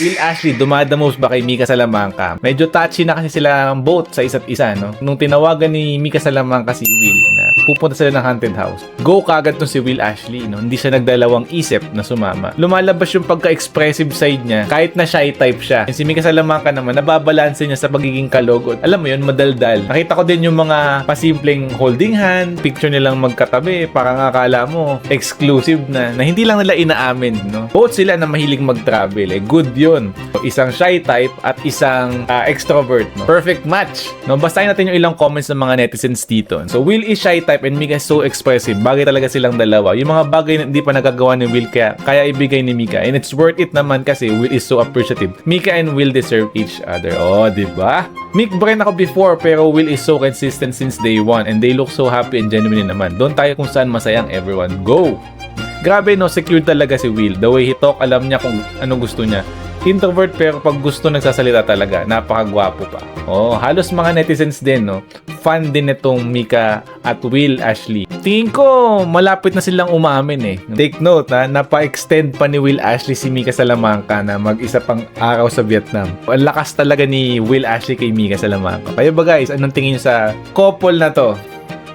Will Ashley, dumadamos ba kay Mika Salamanca? Medyo touchy na kasi sila both sa isa't isa, no? Nung tinawagan ni Mika Salamanca si Will na pupunta sila ng haunted house, go kagad to si Will Ashley, no? Hindi siya nagdalawang isip na sumama. Lumalabas yung pagka-expressive side niya, kahit na shy type siya. Si Mika Salamanca naman, nababalanse niya sa pagiging kalugod. Alam mo yun, madaldal. Nakita ko din yung mga pasimpleng holding hand, picture nilang magkatabi, parang akala mo exclusive na hindi lang nila inaamin, no? Both sila na mahilig mag-travel, good yun. Isang shy type at isang extrovert, no? Perfect match, no? Basahin natin yung ilang comments ng mga netizens dito. So, Will is shy type and Mika is so expressive. Bagay talaga silang dalawa. Yung mga bagay na hindi pa nagagawa ni Will kaya ibigay ni Mika. And it's worth it naman kasi Will is so appreciative. Mika and Will deserve each other. Oh, diba? Mick brain ako before pero Will is so consistent since day one and they look so happy and genuine naman. Doon tayo kung saan masayang everyone. Go! Grabe, no? Secure talaga si Will. The way he talk, alam niya kung anong gusto niya. Introvert pero pag gusto nagsasalita talaga. Napakagwapo pa. Oh, halos mga netizens din, no? Fan din itong Mika at Will Ashley. Tingin ko, malapit na silang umamin eh. Take note, ha? Napa-extend pa ni Will Ashley si Mika Salamanca na mag-isa pang araw sa Vietnam. Ang lakas talaga ni Will Ashley kay Mika Salamanca. Kaya ba guys, anong tingin niyo sa couple na to?